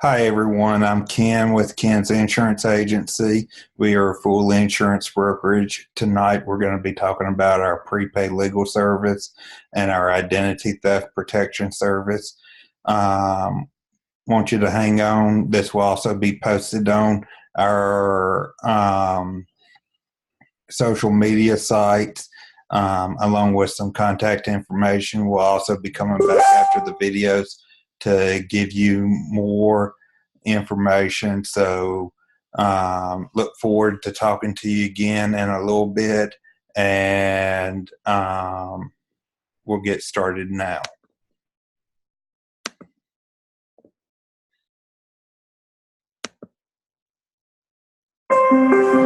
Hi everyone, I'm Ken with Ken's Insurance Agency. We are a full insurance brokerage. Tonight we're going to be talking about our prepaid legal service and our identity theft protection service. Want you to hang on. This will also be posted on our social media sites along with some contact information. We'll also be coming back after the videos to give you more information. So look forward to talking to you again in a little bit, and we'll get started now.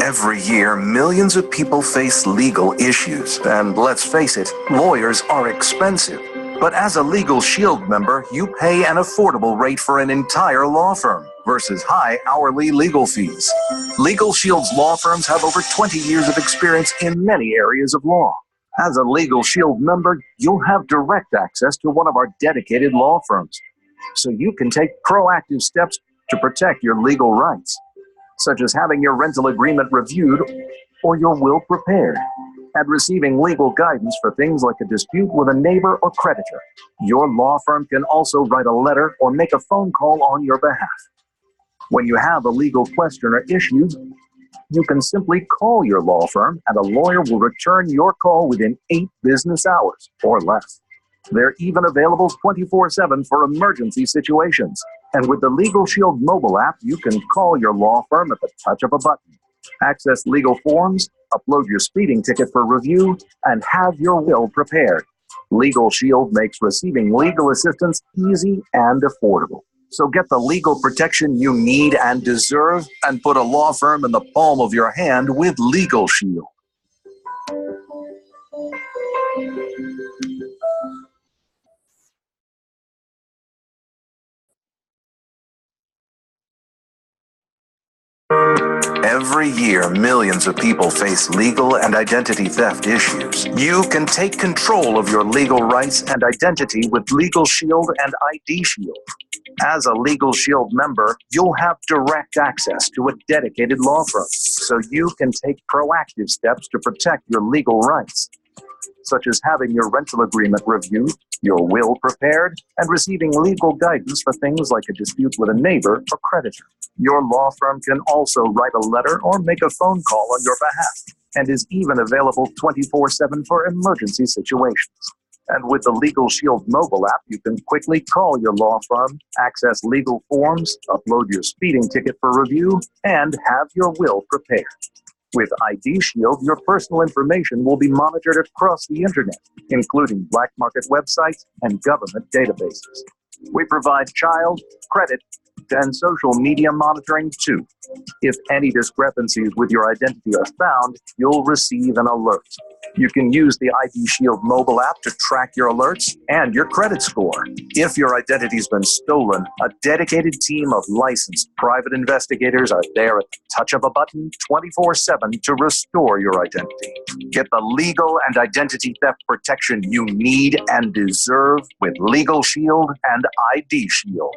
Every year, millions of people face legal issues, and let's face it, lawyers are expensive. But as a LegalShield member, you pay an affordable rate for an entire law firm versus high hourly legal fees. LegalShield's law firms have over 20 years of experience in many areas of law. As a LegalShield member, you'll have direct access to one of our dedicated law firms, so you can take proactive steps to protect your legal rights, such as having your rental agreement reviewed or your will prepared, and receiving legal guidance for things like a dispute with a neighbor or creditor. Your law firm can also write a letter or make a phone call on your behalf. When you have a legal question or issue, you can simply call your law firm and a lawyer will return your call within 8 business hours or less. They're even available 24/7 for emergency situations. And with the LegalShield mobile app, you can call your law firm at the touch of a button, access legal forms, upload your speeding ticket for review, and have your will prepared. LegalShield makes receiving legal assistance easy and affordable. So get the legal protection you need and deserve, and put a law firm in the palm of your hand with LegalShield. Every year, millions of people face legal and identity theft issues. You can take control of your legal rights and identity with LegalShield and IDShield. As a LegalShield member, you'll have direct access to a dedicated law firm, so you can take proactive steps to protect your legal rights, such as having your rental agreement reviewed, your will prepared, and receiving legal guidance for things like a dispute with a neighbor or creditor. Your law firm can also write a letter or make a phone call on your behalf, and is even available 24/7 for emergency situations. And with the LegalShield mobile app, you can quickly call your law firm, access legal forms, upload your speeding ticket for review, and have your will prepared. With IDShield, your personal information will be monitored across the internet, including black market websites and government databases. We provide child, credit, and social media monitoring too. If any discrepancies with your identity are found, you'll receive an alert. You can use the IDShield mobile app to track your alerts and your credit score. If your identity's been stolen, a dedicated team of licensed private investigators are there at the touch of a button 24/7 to restore your identity. Get the legal and identity theft protection you need and deserve with LegalShield and IDShield.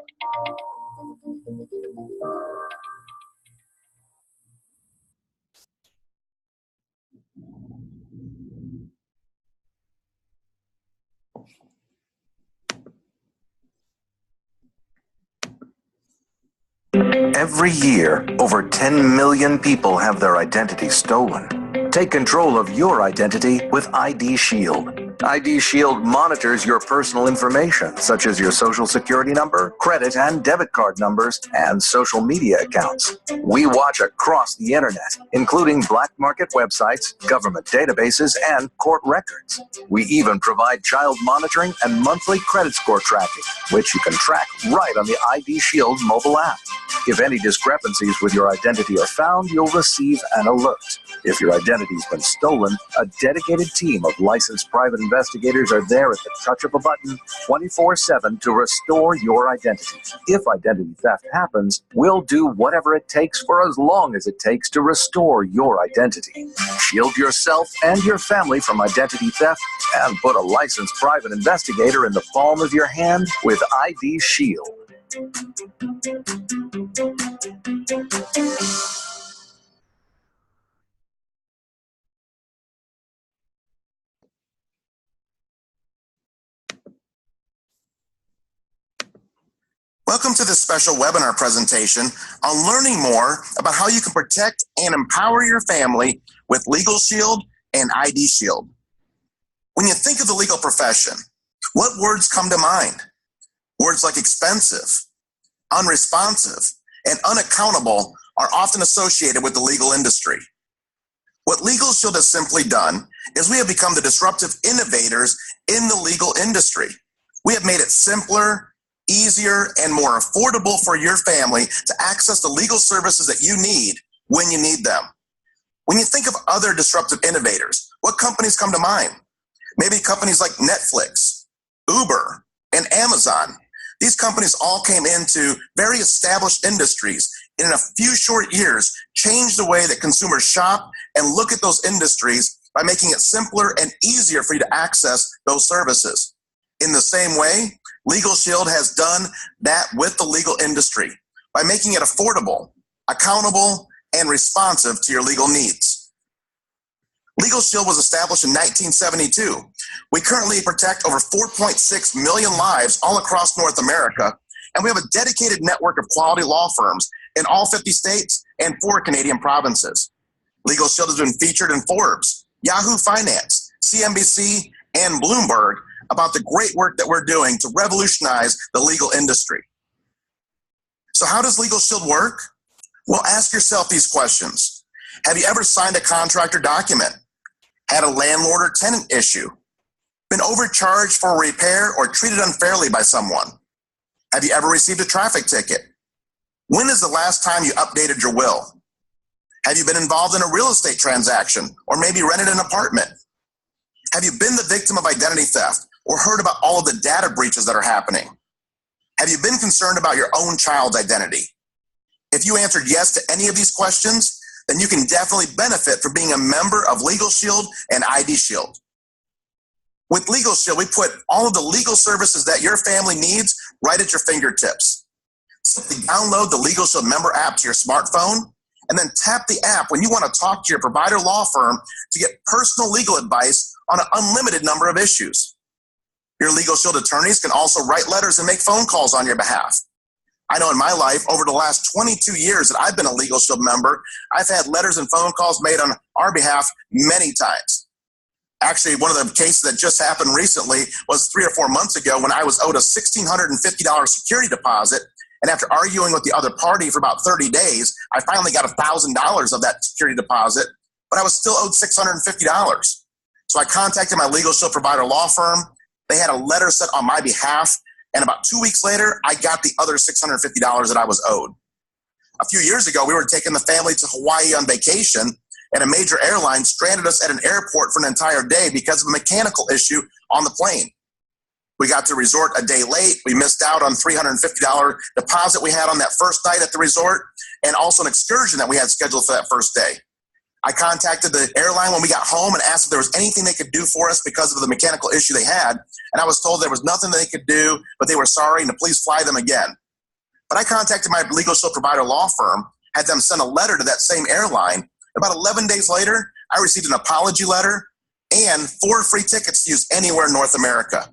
Every year, over 10 million people have their identity stolen. Take control of your identity with IDShield. IDShield monitors your personal information, such as your social security number, credit and debit card numbers, and social media accounts. We watch across the internet, including black market websites, government databases, and court records. We even provide child monitoring and monthly credit score tracking, which you can track right on the IDShield mobile app. If any discrepancies with your identity are found, you'll receive an alert. If your identity's been stolen, a dedicated team of licensed private investigators are there at the touch of a button 24/7 to restore your identity. If identity theft happens, we'll do whatever it takes for as long as it takes to restore your identity. Shield yourself and your family from identity theft and put a licensed private investigator in the palm of your hand with IDShield. Welcome to this special webinar presentation on learning more about how you can protect and empower your family with LegalShield and IDShield. When you think of the legal profession, what words come to mind? Words like expensive, unresponsive, and unaccountable are often associated with the legal industry. What LegalShield has simply done is we have become the disruptive innovators in the legal industry. We have made it simpler, easier, and more affordable for your family to access the legal services that you need when you need them. When you think of other disruptive innovators, what companies come to mind? Maybe companies like Netflix, Uber, and Amazon. These companies all came into very established industries and in a few short years changed the way that consumers shop and look at those industries by making it simpler and easier for you to access those services. In the same way, LegalShield has done that with the legal industry by making it affordable, accountable, and responsive to your legal needs. LegalShield was established in 1972. We currently protect over 4.6 million lives all across North America, and we have a dedicated network of quality law firms in all 50 states and 4 Canadian provinces. LegalShield has been featured in Forbes, Yahoo Finance, CNBC, and Bloomberg about the great work that we're doing to revolutionize the legal industry. So how does LegalShield work? Well, ask yourself these questions. Have you ever signed a contract or document? Had a landlord or tenant issue? Been overcharged for a repair or treated unfairly by someone? Have you ever received a traffic ticket? When is the last time you updated your will? Have you been involved in a real estate transaction or maybe rented an apartment? Have you been the victim of identity theft or heard about all of the data breaches that are happening? Have you been concerned about your own child's identity? If you answered yes to any of these questions, then you can definitely benefit from being a member of LegalShield and IDShield. With LegalShield, we put all of the legal services that your family needs right at your fingertips. Simply download the LegalShield member app to your smartphone, and then tap the app when you want to talk to your provider law firm to get personal legal advice on an unlimited number of issues. Your LegalShield attorneys can also write letters and make phone calls on your behalf. I know in my life, over the last 22 years that I've been a LegalShield member, I've had letters and phone calls made on our behalf many times. Actually, one of the cases that just happened recently was 3 or 4 months ago when I was owed a $1,650 security deposit. And after arguing with the other party for about 30 days, I finally got $1,000 of that security deposit, but I was still owed $650. So I contacted my LegalShield provider law firm. They had a letter sent on my behalf, and about 2 weeks later, I got the other $650 that I was owed. A few years ago, we were taking the family to Hawaii on vacation, and a major airline stranded us at an airport for an entire day because of a mechanical issue on the plane. We got to the resort a day late. We missed out on $350 deposit we had on that first night at the resort, and also an excursion that we had scheduled for that first day. I contacted the airline when we got home and asked if there was anything they could do for us because of the mechanical issue they had, and I was told there was nothing they could do, but they were sorry and to please fly them again. But I contacted my LegalShield provider law firm, had them send a letter to that same airline. About 11 days later, I received an apology letter and 4 free tickets to use anywhere in North America.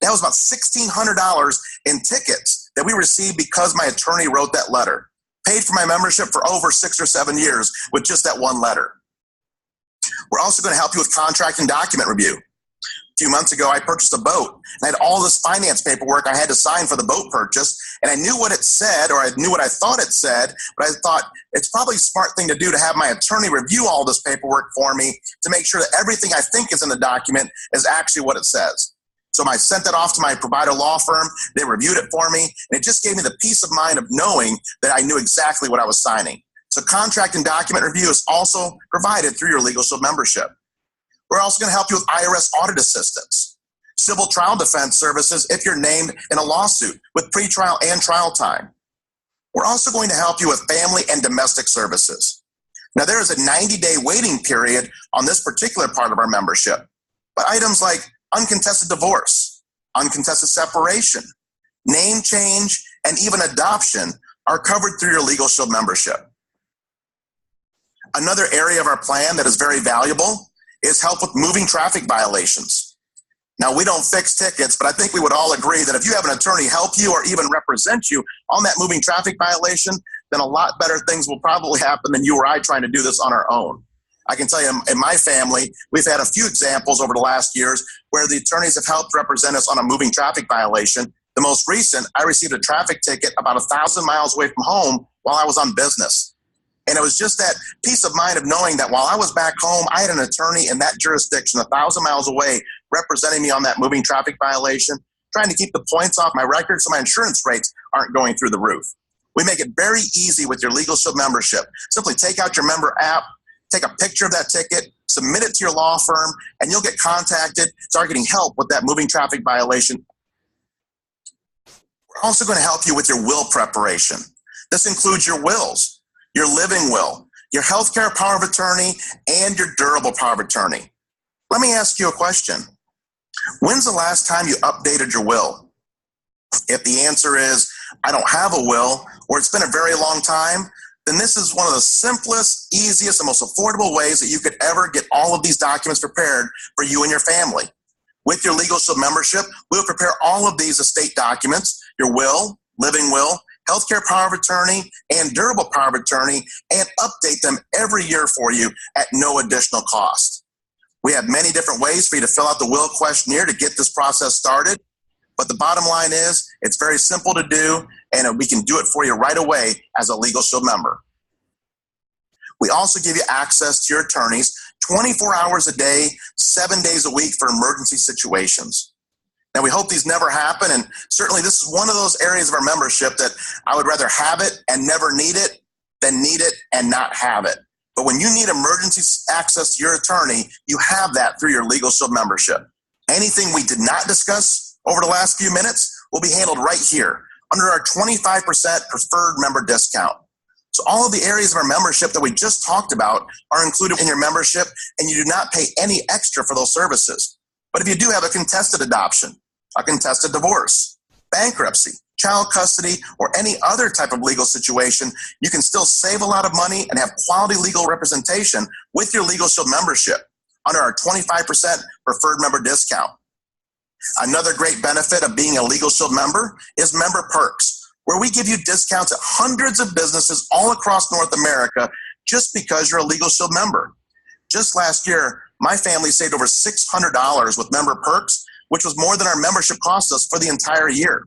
That was about $1,600 in tickets that we received because my attorney wrote that letter. Paid for my membership for over 6 or 7 years with just that one letter. We're also going to help you with contract and document review. A few months ago, I purchased a boat, and I had all this finance paperwork I had to sign for the boat purchase, and I knew what it said, or I knew what I thought it said, but I thought it's probably a smart thing to do to have my attorney review all this paperwork for me to make sure that everything I think is in the document is actually what it says. So I sent that off to my provider law firm. They reviewed it for me, and it just gave me the peace of mind of knowing that I knew exactly what I was signing. So contract and document review is also provided through your LegalShield membership. We're also going to help you with IRS audit assistance, civil trial defense services if you're named in a lawsuit with pretrial and trial time. We're also going to help you with family and domestic services. Now, there is a 90-day waiting period on this particular part of our membership, but items like uncontested divorce, uncontested separation, name change, and even adoption are covered through your LegalShield membership. Another area of our plan that is very valuable is help with moving traffic violations. Now, we don't fix tickets, but I think we would all agree that if you have an attorney help you or even represent you on that moving traffic violation, then a lot better things will probably happen than you or I trying to do this on our own. I can tell you in my family, we've had a few examples over the last years where the attorneys have helped represent us on a moving traffic violation. The most recent, I received a traffic ticket about 1,000 miles away from home while I was on business. And it was just that peace of mind of knowing that while I was back home, I had an attorney in that jurisdiction 1,000 miles away representing me on that moving traffic violation, trying to keep the points off my record so my insurance rates aren't going through the roof. We make it very easy with your Legal Shield membership. Simply take out your member app, take a picture of that ticket, submit it to your law firm, and you'll get contacted, start getting help with that moving traffic violation. We're also going to help you with your will preparation. This includes your wills, your living will, your healthcare power of attorney, and your durable power of attorney. Let me ask you a question. When's the last time you updated your will? If the answer is, I don't have a will, or it's been a very long time, then this is one of the simplest, easiest, and most affordable ways that you could ever get all of these documents prepared for you and your family. With your Legal Shield membership, we'll prepare all of these estate documents, your will, living will, healthcare power of attorney, and durable power of attorney, and update them every year for you at no additional cost. We have many different ways for you to fill out the will questionnaire to get this process started. But the bottom line is, it's very simple to do, and we can do it for you right away as a Legal Shield member. We also give you access to your attorneys 24 hours a day, 7 days a week for emergency situations. Now, we hope these never happen, and certainly this is one of those areas of our membership that I would rather have it and never need it than need it and not have it. But when you need emergency access to your attorney, you have that through your Legal Shield membership. Anything we did not discuss over the last few minutes will be handled right here under our 25% preferred member discount. So all of the areas of our membership that we just talked about are included in your membership, and you do not pay any extra for those services. But if you do have a contested adoption, a contested divorce, bankruptcy, child custody, or any other type of legal situation, you can still save a lot of money and have quality legal representation with your Legal Shield membership under our 25% preferred member discount. Another great benefit of being a Legal Shield member is member perks, where we give you discounts at hundreds of businesses all across North America just because you're a Legal Shield member. Just last year, my family saved over $600 with member perks, which was more than our membership cost us for the entire year.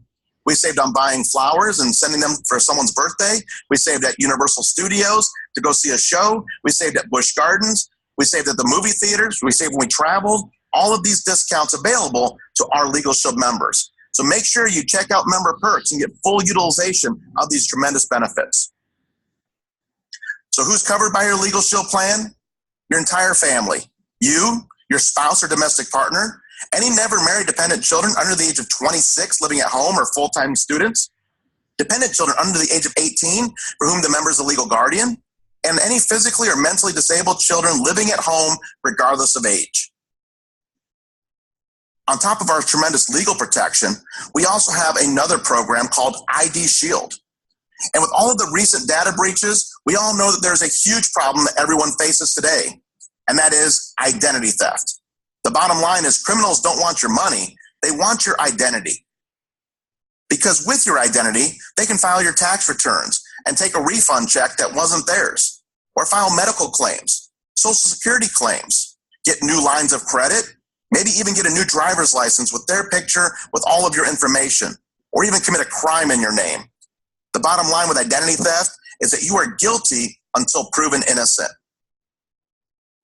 We saved on buying flowers and sending them for someone's birthday. We saved at Universal Studios to go see a show. We saved at Busch Gardens. We saved at the movie theaters. We saved when we traveled. All of these discounts available to our Legal Shield members. So make sure you check out member perks and get full utilization of these tremendous benefits. So who's covered by your Legal Shield plan? Your entire family. You, your spouse or domestic partner, any never married dependent children under the age of 26 living at home or full-time students, dependent children under the age of 18 for whom the member is a legal guardian, and any physically or mentally disabled children living at home regardless of age. On top of our tremendous legal protection, we also have another program called IDShield. And with all of the recent data breaches, we all know that there's a huge problem that everyone faces today, and that is identity theft. The bottom line is criminals don't want your money, they want your identity. Because with your identity, they can file your tax returns and take a refund check that wasn't theirs, or file medical claims, Social Security claims, get new lines of credit, maybe even get a new driver's license with their picture with all of your information, or even commit a crime in your name. The bottom line with identity theft is that you are guilty until proven innocent.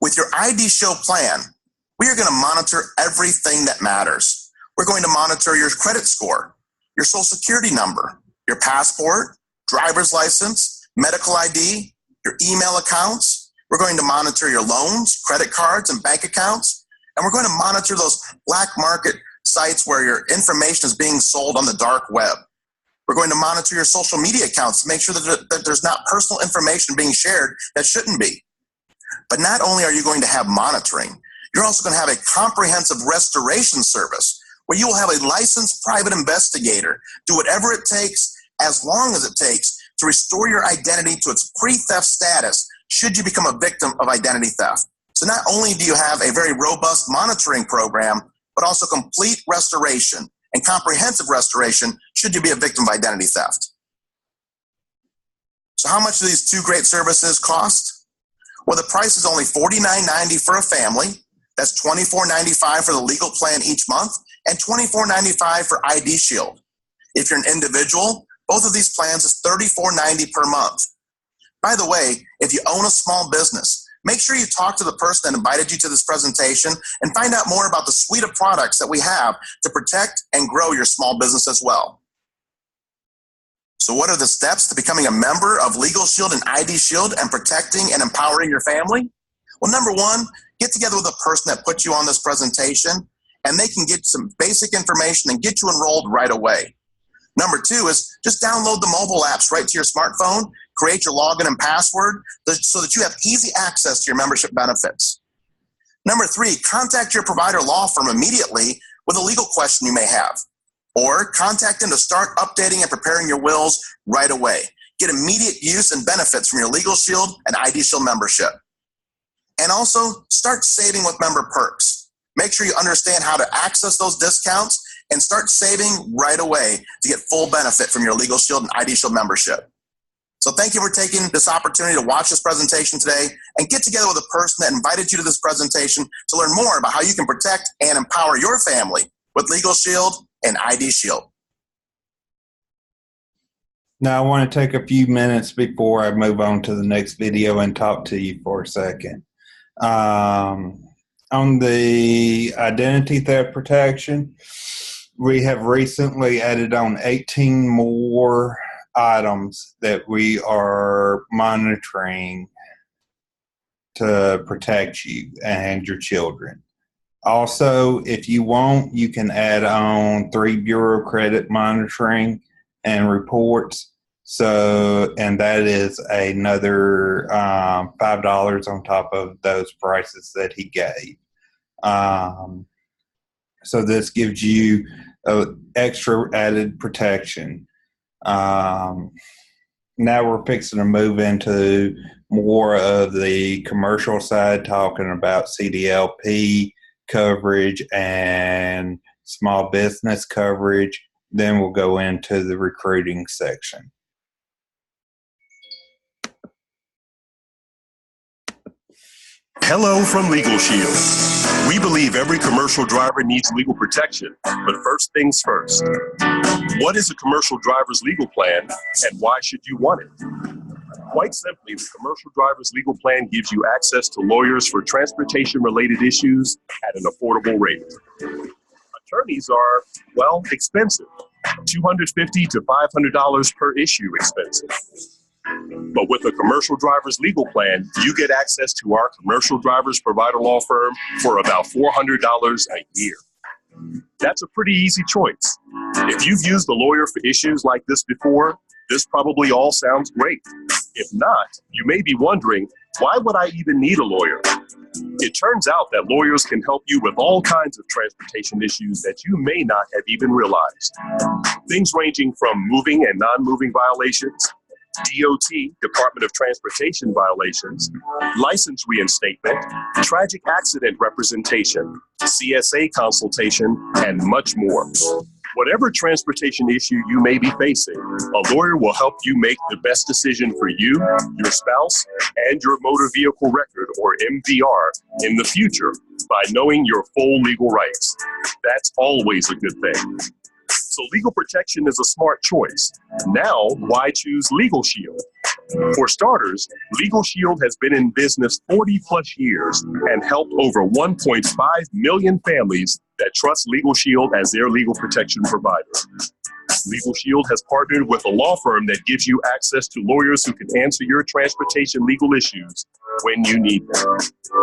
With your IDShield plan, we are going to monitor everything that matters. We're going to monitor your credit score, your Social Security number, your passport, driver's license, medical ID, your email accounts. We're going to monitor your loans, credit cards, and bank accounts. And we're going to monitor those black market sites where your information is being sold on the dark web. We're going to monitor your social media accounts to make sure that there's not personal information being shared that shouldn't be. But not only are you going to have monitoring, you're also going to have a comprehensive restoration service where you will have a licensed private investigator do whatever it takes, as long as it takes, to restore your identity to its pre-theft status should you become a victim of identity theft. So not only do you have a very robust monitoring program, but also complete restoration and comprehensive restoration should you be a victim of identity theft. So how much do these two great services cost? Well, the price is only $49.90 for a family. That's $24.95 for the legal plan each month and $24.95 for IDShield. If you're an individual, both of these plans is $34.90 per month. By the way, if you own a small business, make sure you talk to the person that invited you to this presentation and find out more about the suite of products that we have to protect and grow your small business as well. So what are the steps to becoming a member of LegalShield and IDShield and protecting and empowering your family? Well, number one, get together with a person that put you on this presentation and they can get some basic information and get you enrolled right away. Number two is just download the mobile apps right to your smartphone, create your login and password so that you have easy access to your membership benefits. Number three, contact your provider law firm immediately with a legal question you may have, or contact them to start updating and preparing your wills right away. Get immediate use and benefits from your LegalShield and IDShield membership. And also start saving with member perks. Make sure you understand how to access those discounts and start saving right away to get full benefit from your LegalShield and IDShield membership. So thank you for taking this opportunity to watch this presentation today and get together with a person that invited you to this presentation to learn more about how you can protect and empower your family with LegalShield and IDShield. Now I want to take a few minutes before I move on to the next video and talk to you for a second. On the identity theft protection, we have recently added on 18 more items that we are monitoring to protect you and your children. Also, if you want, you can add on 3 bureau credit monitoring and reports. So, and that is another $5 on top of those prices that he gave. So this gives you extra added protection. Now we're fixing to move into more of the commercial side, talking about CDLP coverage and small business coverage. Then we'll go into the recruiting section. Hello from LegalShield. We believe every commercial driver needs legal protection, but first things first. What is a commercial driver's legal plan and why should you want it? Quite simply, the commercial driver's legal plan gives you access to lawyers for transportation-related issues at an affordable rate. Attorneys are, well, expensive. $250 to $500 per issue expensive. But with a commercial driver's legal plan, you get access to our commercial driver's provider law firm for about $400 a year. That's a pretty easy choice. If you've used a lawyer for issues like this before, this probably all sounds great. If not, you may be wondering, why would I even need a lawyer? It turns out that lawyers can help you with all kinds of transportation issues that you may not have even realized. Things ranging from moving and non-moving violations, DOT, Department of Transportation violations, license reinstatement, tragic accident representation, CSA consultation, and much more. Whatever transportation issue you may be facing, a lawyer will help you make the best decision for you, your spouse, and your motor vehicle record, or MVR, in the future by knowing your full legal rights. That's always a good thing. So legal protection is a smart choice. Now, why choose LegalShield? For starters, LegalShield has been in business 40 plus years and helped over 1.5 million families that trust LegalShield as their legal protection provider. LegalShield has partnered with a law firm that gives you access to lawyers who can answer your transportation legal issues when you need them.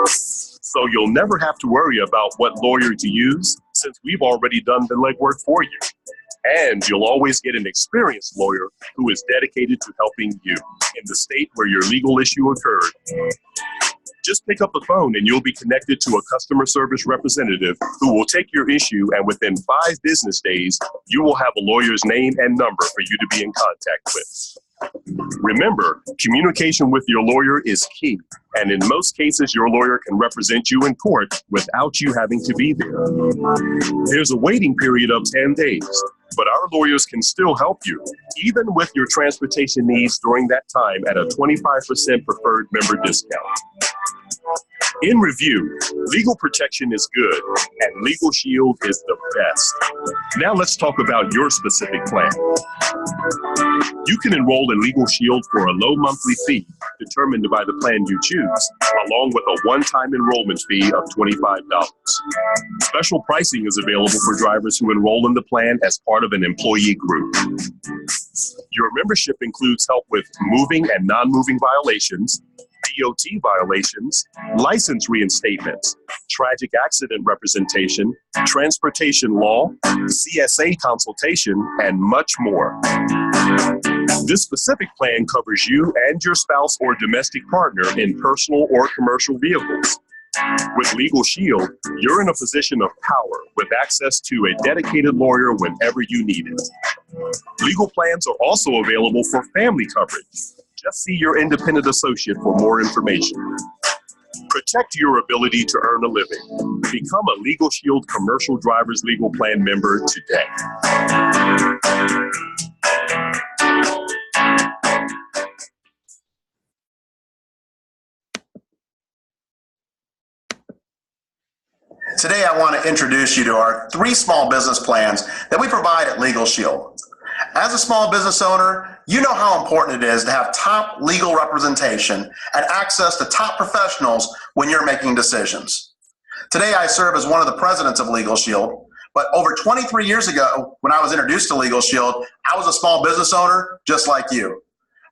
So you'll never have to worry about what lawyer to use, since we've already done the legwork for you. And you'll always get an experienced lawyer who is dedicated to helping you in the state where your legal issue occurred. Just pick up the phone and you'll be connected to a customer service representative who will take your issue, and within 5 business days, you will have a lawyer's name and number for you to be in contact with. Remember, communication with your lawyer is key, and in most cases, your lawyer can represent you in court without you having to be there. There's a waiting period of 10 days, but our lawyers can still help you, even with your transportation needs during that time at a 25% preferred member discount. In review, legal protection is good, and Legal Shield is the best. Now let's talk about your specific plan. You can enroll in Legal Shield for a low monthly fee determined by the plan you choose, along with a one-time enrollment fee of $25. Special pricing is available for drivers who enroll in the plan as part of an employee group. Your membership includes help with moving and non-moving violations, DOT violations, license reinstatements, tragic accident representation, transportation law, CSA consultation, and much more. This specific plan covers you and your spouse or domestic partner in personal or commercial vehicles. With Legal Shield, you're in a position of power with access to a dedicated lawyer whenever you need it. Legal plans are also available for family coverage. Just see your independent associate for more information. Protect your ability to earn a living. Become a Legal Shield Commercial Driver's Legal Plan member today. Today, I want to introduce you to our 3 small business plans that we provide at Legal Shield. As a small business owner, you know how important it is to have top legal representation and access to top professionals when you're making decisions. Today, I serve as one of the presidents of Legal Shield, but over 23 years ago, when I was introduced to Legal Shield, I was a small business owner just like you.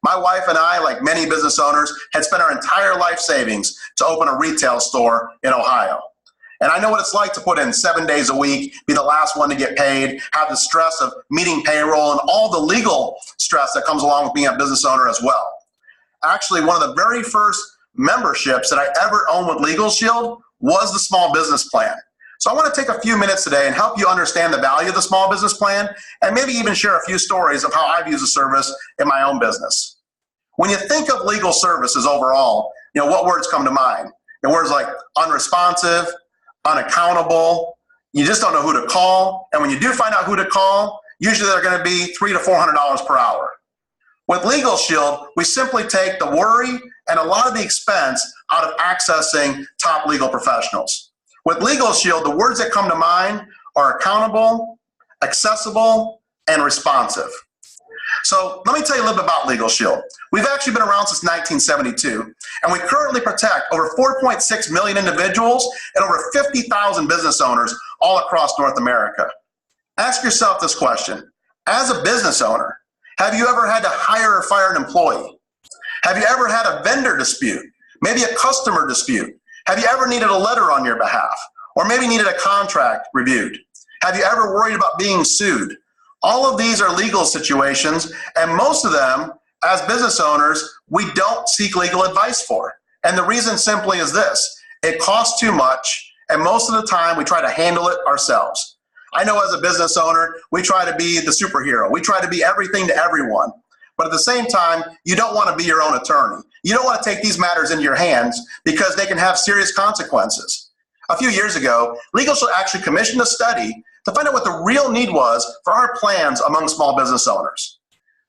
My wife and I, like many business owners, had spent our entire life savings to open a retail store in Ohio. And I know what it's like to put in 7 days a week, be the last one to get paid, have the stress of meeting payroll and all the legal stress that comes along with being a business owner as well. Actually, one of the very first memberships that I ever owned with Legal Shield was the small business plan. So I want to take a few minutes today and help you understand the value of the small business plan and maybe even share a few stories of how I've used the service in my own business. When you think of legal services overall, what words come to mind? Words like unresponsive, unaccountable, you just don't know who to call, and when you do find out who to call, usually they're going to be $300 to $400 per hour. With Legal Shield, we simply take the worry and a lot of the expense out of accessing top legal professionals. With Legal Shield, the words that come to mind are accountable, accessible, and responsive. So let me tell you a little bit about Legal Shield. We've actually been around since 1972, and we currently protect over 4.6 million individuals and over 50,000 business owners all across North America. Ask yourself this question. As a business owner, have you ever had to hire or fire an employee? Have you ever had a vendor dispute? Maybe a customer dispute? Have you ever needed a letter on your behalf? Or maybe needed a contract reviewed? Have you ever worried about being sued? All of these are legal situations, and most of them, as business owners, we don't seek legal advice for. And the reason simply is this: it costs too much, and most of the time we try to handle it ourselves. I know as a business owner, we try to be the superhero. We try to be everything to everyone. But at the same time, you don't want to be your own attorney. You don't want to take these matters into your hands because they can have serious consequences. A few years ago, Legal Shield actually commissioned a study to find out what the real need was for our plans among small business owners.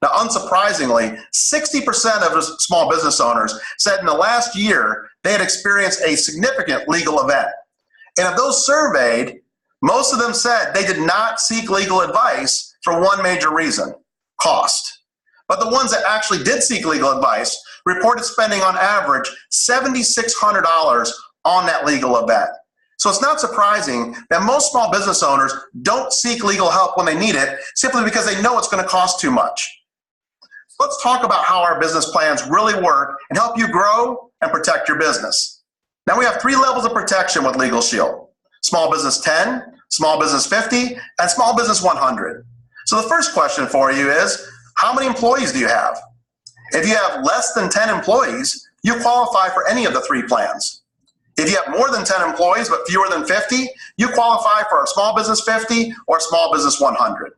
Now, unsurprisingly, 60% of small business owners said in the last year they had experienced a significant legal event. And of those surveyed, most of them said they did not seek legal advice for one major reason: cost. But the ones that actually did seek legal advice reported spending on average $7,600 on that legal event. So it's not surprising that most small business owners don't seek legal help when they need it, simply because they know it's going to cost too much. Let's talk about how our business plans really work and help you grow and protect your business. Now, we have 3 levels of protection with Legal Shield: Small Business 10, Small Business 50, and Small Business 100. So the first question for you is, how many employees do you have? If you have less than 10 employees, you qualify for any of the 3 plans. If you have more than 10 employees but fewer than 50, you qualify for a Small Business 50 or Small Business 100.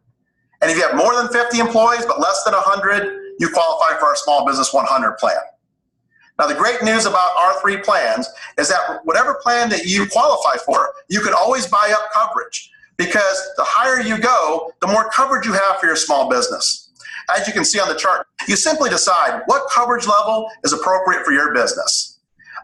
And if you have more than 50 employees but less than 100, you qualify for our Small Business 100 plan. Now, the great news about our 3 plans is that whatever plan that you qualify for, you can always buy up coverage, because the higher you go, the more coverage you have for your small business. As you can see on the chart, you simply decide what coverage level is appropriate for your business.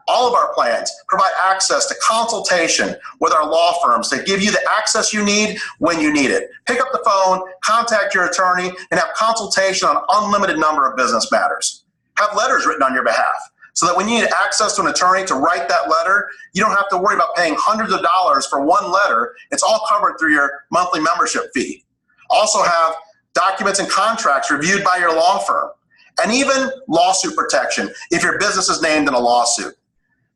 All of our plans provide access to consultation with our law firms to give you the access you need when you need it. Pick up the phone, contact your attorney, and have consultation on an unlimited number of business matters. Have letters written on your behalf, so that when you need access to an attorney to write that letter, you don't have to worry about paying hundreds of dollars for one letter. It's all covered through your monthly membership fee. Also have documents and contracts reviewed by your law firm, and even lawsuit protection if your business is named in a lawsuit.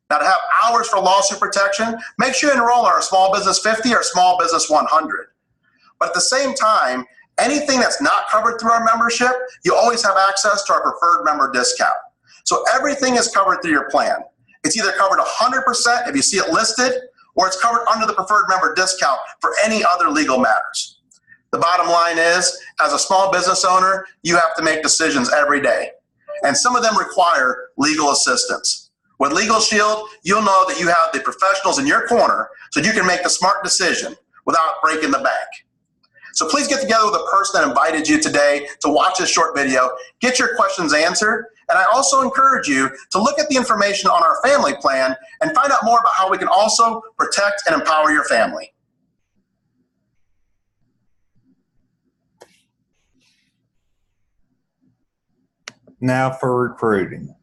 Now, to have hours for lawsuit protection, make sure you enroll in our Small Business 50 or Small Business 100. But at the same time, anything that's not covered through our membership, you always have access to our preferred member discount. So everything is covered through your plan. It's either covered 100% if you see it listed, or it's covered under the preferred member discount for any other legal matters. The bottom line is, as a small business owner, you have to make decisions every day, and some of them require legal assistance. With Legal Shield, you'll know that you have the professionals in your corner so you can make the smart decision without breaking the bank. So please get together with the person that invited you today to watch this short video, get your questions answered, and I also encourage you to look at the information on our family plan and find out more about how we can also protect and empower your family. Now for recruiting.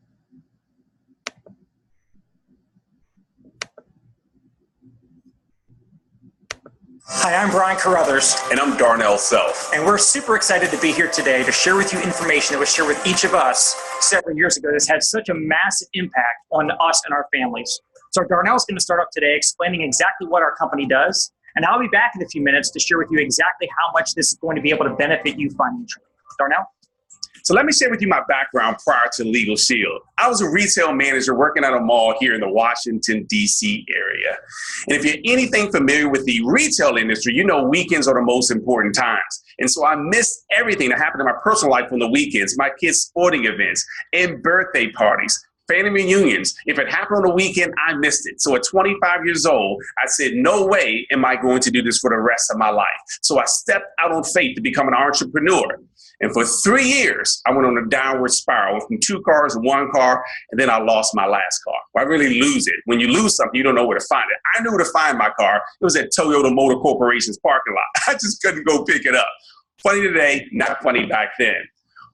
Hi, I'm Brian Carruthers. And I'm Darnell Self. And we're super excited to be here today to share with you information that was shared with each of us several years ago that's had such a massive impact on us and our families. So Darnell's going to start off today explaining exactly what our company does, and I'll be back in a few minutes to share with you exactly how much this is going to be able to benefit you financially. Darnell? So let me share with you my background prior to Legal Shield. I was a retail manager working at a mall here in the Washington, D.C. area. And if you're anything familiar with the retail industry, you know weekends are the most important times. And so I missed everything that happened in my personal life on the weekends, my kids' sporting events and birthday parties, family reunions. If it happened on the weekend, I missed it. So at 25 years old, I said, no way am I going to do this for the rest of my life. So I stepped out on faith to become an entrepreneur. And for 3 years, I went on a downward spiral from 2 cars to 1 car, and then I lost my last car. Well, I really lose it. When you lose something, you don't know where to find it. I knew where to find my car. It was at Toyota Motor Corporation's parking lot. I just couldn't go pick it up. Funny today, not funny back then.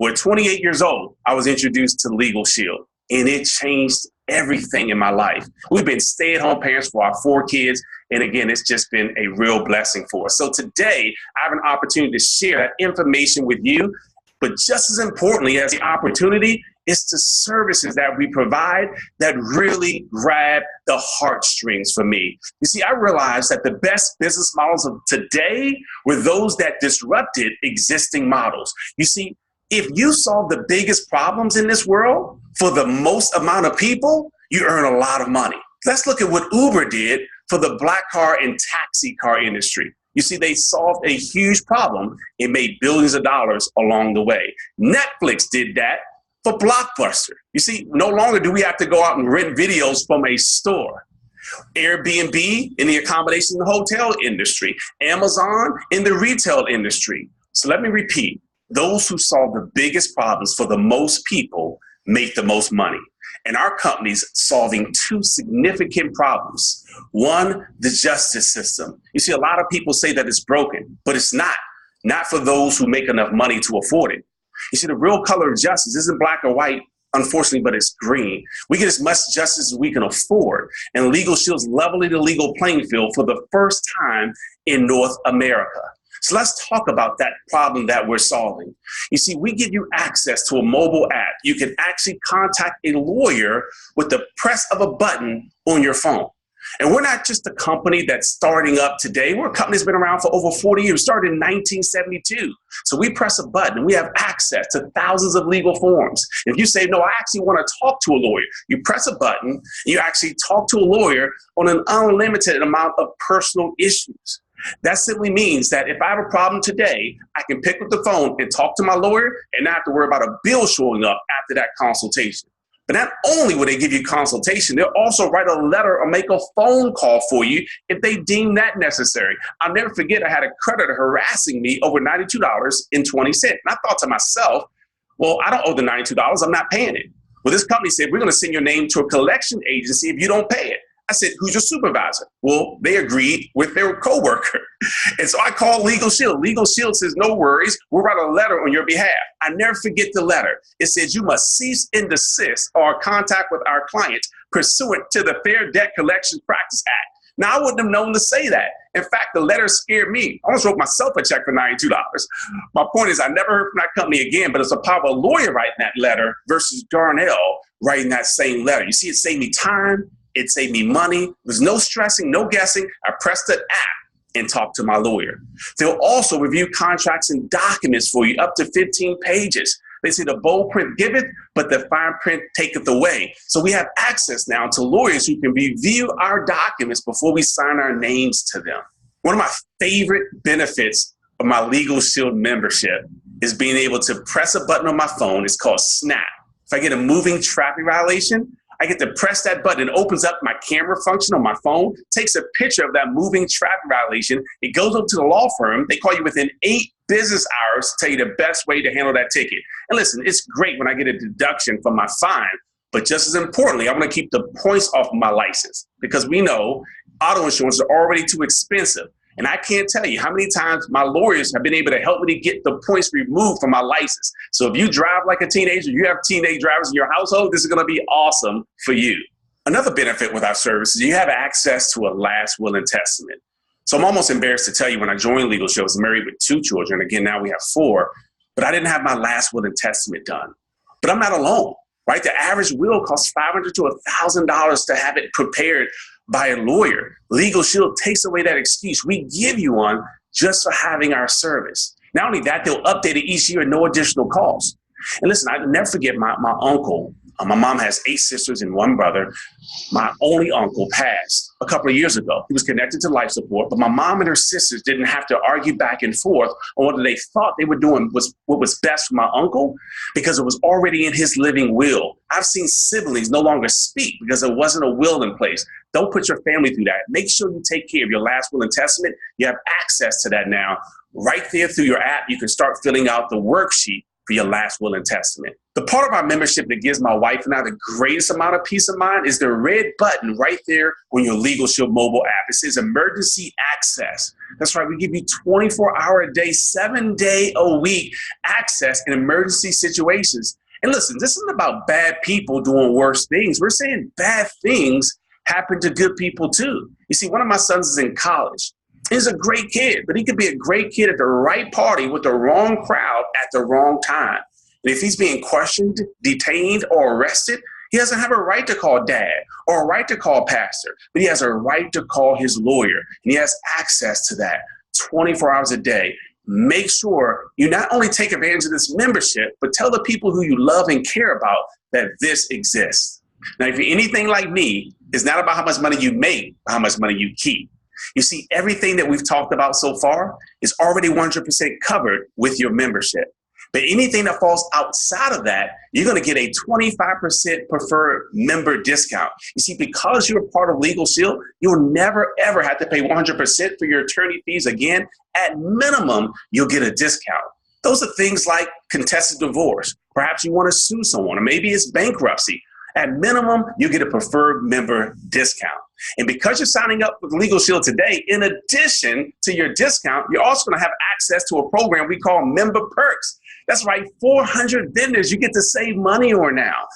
Well, at 28 years old, I was introduced to Legal Shield, and it changed everything in my life. We've been stay-at-home parents for our 4 kids, and again, it's just been a real blessing for us. So today, I have an opportunity to share that information with you, but just as importantly as the opportunity, it's the services that we provide that really grab the heartstrings for me. You see, I realized that the best business models of today were those that disrupted existing models. You see, if you solve the biggest problems in this world for the most amount of people, you earn a lot of money. Let's look at what Uber did for the black car and taxi car industry. You see, they solved a huge problem and made billions of dollars along the way. Netflix did that for Blockbuster. You see, no longer do we have to go out and rent videos from a store. Airbnb in the accommodation and hotel industry. Amazon in the retail industry. So let me repeat. Those who solve the biggest problems for the most people make the most money. And our company's solving 2 significant problems. One, the justice system. You see, a lot of people say that it's broken, but it's not for those who make enough money to afford it. You see, the real color of justice isn't black or white, unfortunately, but it's green. We get as much justice as we can afford, and Legal Shield's leveling the legal playing field for the first time in North America. So let's talk about that problem that we're solving. You see, we give you access to a mobile app. You can actually contact a lawyer with the press of a button on your phone. And we're not just a company that's starting up today. We're a company that's been around for over 40 years, started in 1972. So we press a button and we have access to thousands of legal forms. If you say, no, I actually want to talk to a lawyer, you press a button, you actually talk to a lawyer on an unlimited amount of personal issues. That simply means that if I have a problem today, I can pick up the phone and talk to my lawyer and not have to worry about a bill showing up after that consultation. But not only will they give you consultation, they'll also write a letter or make a phone call for you if they deem that necessary. I'll never forget, I had a creditor harassing me over $92.20. And I thought to myself, well, I don't owe the $92. I'm not paying it. Well, this company said, we're going to send your name to a collection agency if you don't pay it. I said, who's your supervisor? Well, they agreed with their coworker. And so I called Legal Shield. Legal Shield says, no worries, we'll write a letter on your behalf. I never forget the letter. It says you must cease and desist or contact with our client pursuant to the Fair Debt Collection Practice Act. Now, I wouldn't have known to say that. In fact, the letter scared me. I almost wrote myself a check for $92. My point is, I never heard from that company again, but it's a power of a lawyer writing that letter versus Darnell writing that same letter. You see, it saved me time. It saved me money. There's no stressing, no guessing. I pressed the app and talked to my lawyer. They'll also review contracts and documents for you up to 15 pages. They say the bold print giveth, but the fine print taketh away. So we have access now to lawyers who can review our documents before we sign our names to them. One of my favorite benefits of my Legal Shield membership is being able to press a button on my phone. It's called Snap. If I get a moving traffic violation, I get to press that button. It opens up my camera function on my phone, takes a picture of that moving traffic violation. It goes up to the law firm. They call you within 8 business hours to tell you the best way to handle that ticket. And listen, it's great when I get a deduction from my fine, but just as importantly, I want to keep the points off of my license because we know auto insurance is already too expensive. And I can't tell you how many times my lawyers have been able to help me to get the points removed from my license. So if you drive like a teenager, you have teenage drivers in your household, this is going to be awesome for you. Another benefit with our service is you have access to a last will and testament. So I'm almost embarrassed to tell you when I joined Legal Shield, I was married with 2 children. Again, now we have 4, but I didn't have my last will and testament done. But I'm not alone, right? The average will costs $500 to $1,000 to have it prepared by a lawyer. Legal Shield takes away that excuse. We give you one just for having our service. Not only that, they'll update it each year at no additional cost. And listen, I'll never forget my uncle. My mom has 8 sisters and 1 brother. My only uncle passed a couple of years ago. He was connected to life support, but my mom and her sisters didn't have to argue back and forth on whether they thought they were doing what was best for my uncle because it was already in his living will. I've seen siblings no longer speak because there wasn't a will in place. Don't put your family through that. Make sure you take care of your last will and testament. You have access to that now. Right there through your app, you can start filling out the worksheet for your last will and testament. The part of our membership that gives my wife and I the greatest amount of peace of mind is the red button right there on your Legal Shield mobile app. It says emergency access. That's right, we give you 24-hour a day, 7-day-a-week access in emergency situations. And listen, this isn't about bad people doing worse things. We're saying bad things happen to good people too. You see, one of my sons is in college. He's a great kid, but he could be a great kid at the right party with the wrong crowd at the wrong time. And if he's being questioned, detained, or arrested, he doesn't have a right to call dad or a right to call pastor, but he has a right to call his lawyer. And he has access to that 24 hours a day. Make sure you not only take advantage of this membership, but tell the people who you love and care about that this exists. Now, if you're anything like me, it's not about how much money you make, but how much money you keep. You see, everything that we've talked about so far is already 100% covered with your membership. But anything that falls outside of that, you're going to get a 25% preferred member discount. You see, because you're part of Legal Shield, you'll never, ever have to pay 100% for your attorney fees again. At minimum, you'll get a discount. Those are things like contested divorce. Perhaps you want to sue someone, or maybe it's bankruptcy. At minimum, you get a preferred member discount. And because you're signing up with Legal Shield today, in addition to your discount, you're also going to have access to a program we call Member Perks. That's right, 400 vendors you get to save money on now.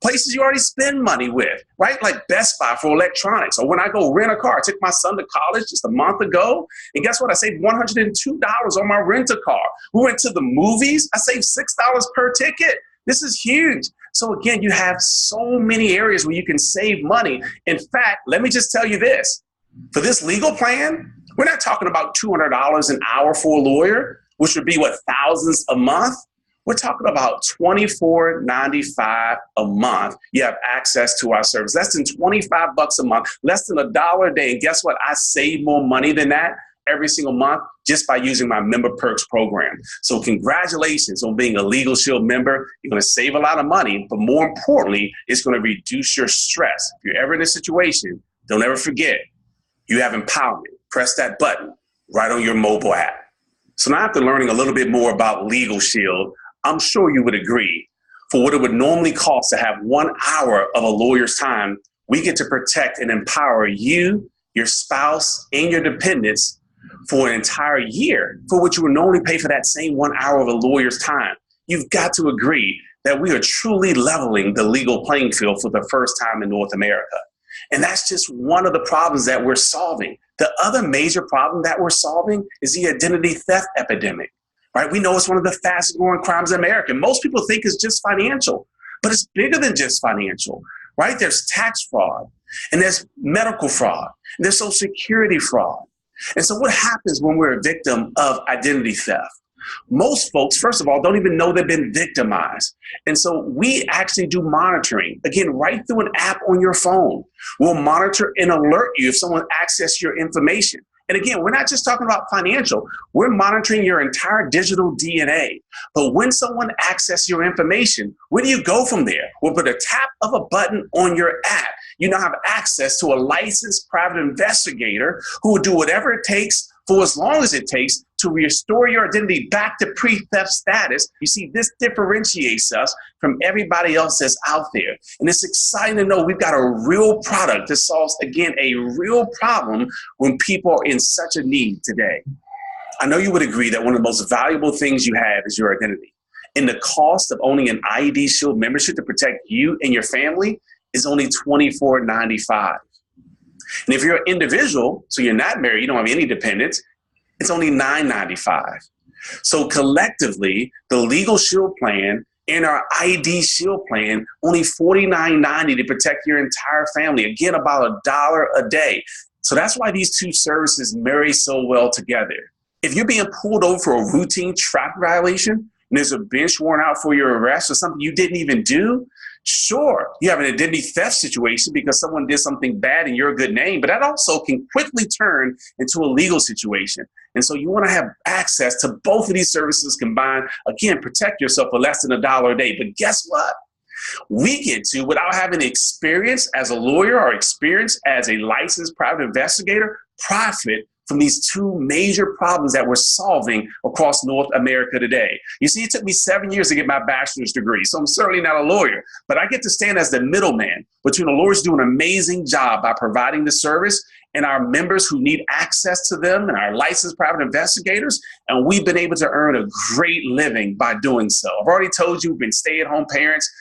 Places you already spend money with, right? Like Best Buy for electronics. Or when I go rent a car, I took my son to college just a month ago. And guess what? I saved $102 on my rent-a-car. We went to the movies. I saved $6 per ticket. This is huge. So again, you have so many areas where you can save money. In fact, let me just tell you this. For this legal plan, we're not talking about $200 an hour for a lawyer, which would be what, thousands a month? We're talking about $24.95 a month. You have access to our service. Less than $25 a month, less than $1 a day. And guess what? I save more money than that. every single month just by using my Member Perks program. So congratulations on being a Legal Shield member. You're going to save a lot of money, but more importantly, it's going to reduce your stress. If you're ever in a situation, don't ever forget, you have empowerment. Press that button right on your mobile app. So now after learning a little bit more about Legal Shield, I'm sure you would agree, for what it would normally cost to have 1 hour of a lawyer's time, we get to protect and empower you, your spouse, and your dependents for an entire year, for which you would normally pay for that same 1 hour of a lawyer's time. You've got to agree that we are truly leveling the legal playing field for the first time in North America. And that's just one of the problems that we're solving. The other major problem that we're solving is the identity theft epidemic, right? We know it's one of the fastest growing crimes in America. Most people think it's just financial, but it's bigger than just financial, right? There's tax fraud, and there's medical fraud, and there's social security fraud. And so what happens when we're a victim of identity theft? Most folks, first of all, don't even know they've been victimized. And so we actually do monitoring, again, right through an app on your phone. We'll monitor and alert you if someone accesses your information. And again, we're not just talking about financial, we're monitoring your entire digital DNA. But when someone accesses your information, where do you go from there? Well, with a tap of a button on your app, you now have access to a licensed private investigator who will do whatever it takes for as long as it takes to restore your identity back to pre-theft status. You see, this differentiates us from everybody else that's out there. And it's exciting to know we've got a real product that solves, again, a real problem when people are in such a need today. I know you would agree that one of the most valuable things you have is your identity. And the cost of owning an IDShield membership to protect you and your family is only $24.95. And if you're an individual, so you're not married, you don't have any dependents, it's only $9.95. So collectively, the Legal Shield plan and our IDShield plan, only $49.90 to protect your entire family. Again, about $1 a day. So that's why these two services marry so well together. If you're being pulled over for a routine traffic violation and there's a bench warrant out for your arrest or something you didn't even do, sure, you have an identity theft situation because someone did something bad in your good name, but that also can quickly turn into a legal situation. And so you want to have access to both of these services combined. Again, protect yourself for less than $1 a day. But guess what? We get to, without having experience as a lawyer or experience as a licensed private investigator, profit from these two major problems that we're solving across North America today. You see, it took me 7 years to get my bachelor's degree, so I'm certainly not a lawyer, but I get to stand as the middleman between the lawyers doing an amazing job by providing the service and our members who need access to them and our licensed private investigators, and we've been able to earn a great living by doing so. I've already told you we've been stay-at-home parents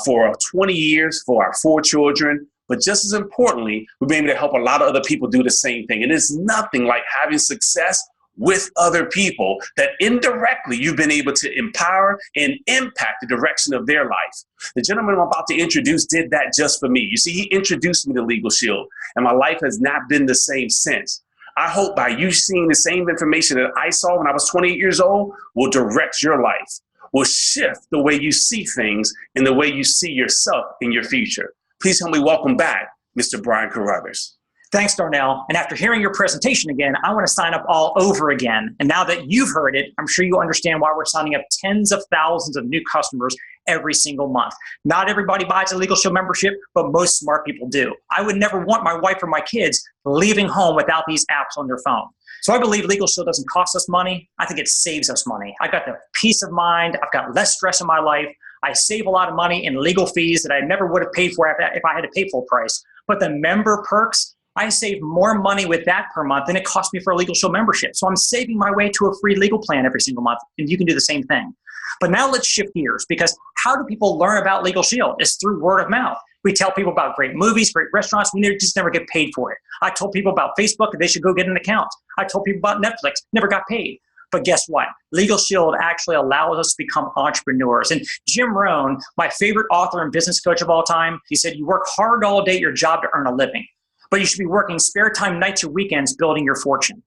for 20 years for our 4 children. But just as importantly, we've been able to help a lot of other people do the same thing. And it's nothing like having success with other people that indirectly you've been able to empower and impact the direction of their life. The gentleman I'm about to introduce did that just for me. You see, he introduced me to Legal Shield, and my life has not been the same since. I hope by you seeing the same information that I saw when I was 28 years old will direct your life, will shift the way you see things and the way you see yourself in your future. Please help me welcome back Mr. Brian Carruthers. Thanks, Darnell. And after hearing your presentation again, I want to sign up all over again. And now that you've heard it, I'm sure you'll understand why we're signing up tens of thousands of new customers every single month. Not everybody buys a Legal Shield membership, but most smart people do. I would never want my wife or my kids leaving home without these apps on their phone. So I believe Legal Shield doesn't cost us money. I think it saves us money. I've got the peace of mind. I've got less stress in my life. I save a lot of money in legal fees that I never would have paid for if I had to pay full price. But the member perks, I save more money with that per month than it cost me for a Legal Shield membership. So I'm saving my way to a free legal plan every single month, and you can do the same thing. But now let's shift gears, because how do people learn about Legal Shield? It's through word of mouth. We tell people about great movies, great restaurants. We just never get paid for it. I told people about Facebook that they should go get an account. I told people about Netflix, never got paid. But guess what? Legal Shield actually allows us to become entrepreneurs. And Jim Rohn, my favorite author and business coach of all time, he said, you work hard all day at your job to earn a living, but you should be working spare time, nights or weekends, building your fortune.